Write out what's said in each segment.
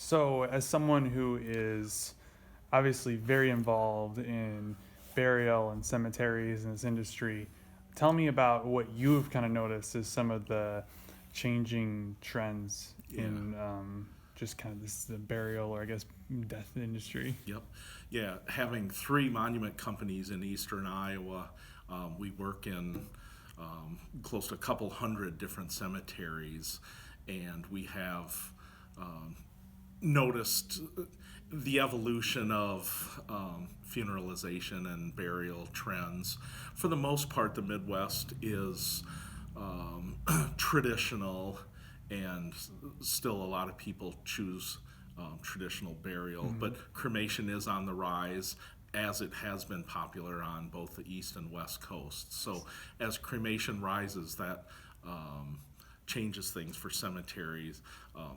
So, as someone who is obviously very involved in burial and cemeteries in this industry, tell me about what you've kind of noticed as some of the changing trends Yeah. in just kind of this the burial or I guess death industry. Yep. Yeah. Having three monument companies in eastern Iowa, we work in close to a couple hundred different cemeteries, and we have um, noticed the evolution of funeralization and burial trends. For the most part, the Midwest is traditional, and still a lot of people choose traditional burial. Mm-hmm. But cremation is on the rise, as it has been popular on both the east and west coasts. So as cremation rises, that changes things for cemeteries.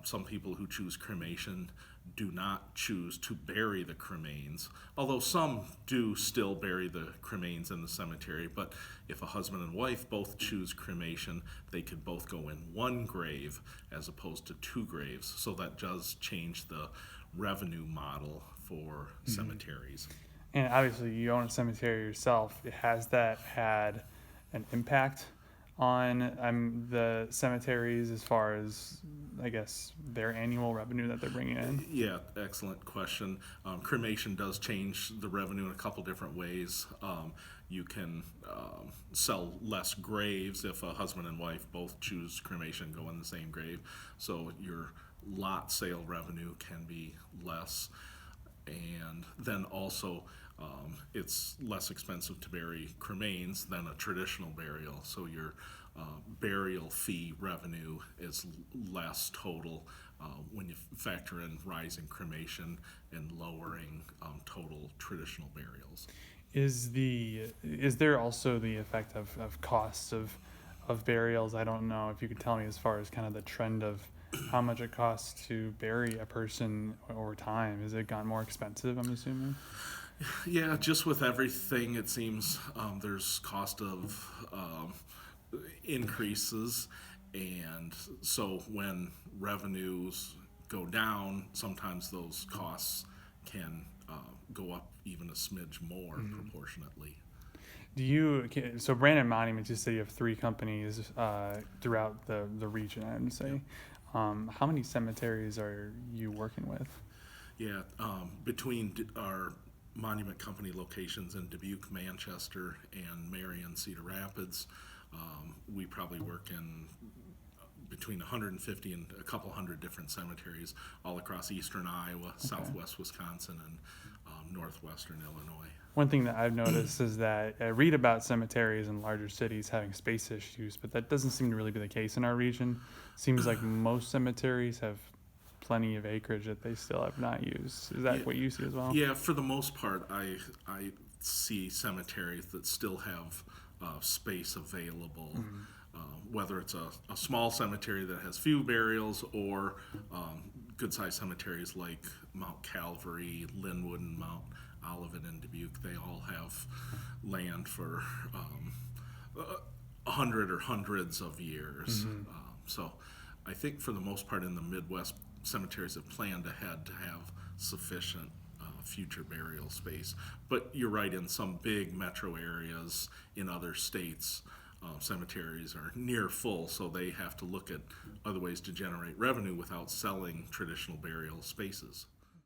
Some people who choose cremation do not choose to bury the cremains, although some do still bury the cremains in the cemetery. But if a husband and wife both choose cremation, they could both go in one grave as opposed to two graves. So that does change the revenue model for cemeteries. And obviously, you own a cemetery yourself. Has that had an impact on the cemeteries as far as, I guess, their annual revenue that they're bringing in? Yeah, excellent question. Cremation does change the revenue in a couple different ways. You can sell less graves if a husband and wife both choose cremation, go in the same grave. So your lot sale revenue can be less. And then also, it's less expensive to bury cremains than a traditional burial. So your burial fee revenue is less total when you factor in rising cremation and lowering total traditional burials. Is there also the effect of cost of burials? I don't know if you could tell me as far as kind of the trend of how much it costs to bury a person over time. Has it gotten more expensive, I'm assuming? Yeah, just with everything, it seems there's cost of increases, and so when revenues go down, sometimes those costs can go up even a smidge more proportionately. So Brannon Monument, you say you have three companies throughout the region, I would Yep. say. How many cemeteries are you working with? Yeah, between our monument company locations in Dubuque, Manchester, and Marion, Cedar Rapids, we probably work in between 150 and a couple hundred different cemeteries all across eastern Iowa, Okay. southwest Wisconsin, and northwestern Illinois. One thing that I've noticed is that I read about cemeteries in larger cities having space issues, but that doesn't seem to really be the case in our region. Seems like most cemeteries have plenty of acreage that they still have not used. Is Yeah, that what you see as well? yeah. For the most part, I see cemeteries that still have space available. Whether it's a small cemetery that has few burials or good sized cemeteries like Mount Calvary, Linwood, and Mount Olivet in Dubuque, they all have land for a hundred or hundreds of years. So I think for the most part in the Midwest, cemeteries have planned ahead to have sufficient future burial space. But you're right, in some big metro areas in other states, cemeteries are near full, so they have to look at other ways to generate revenue without selling traditional burial spaces.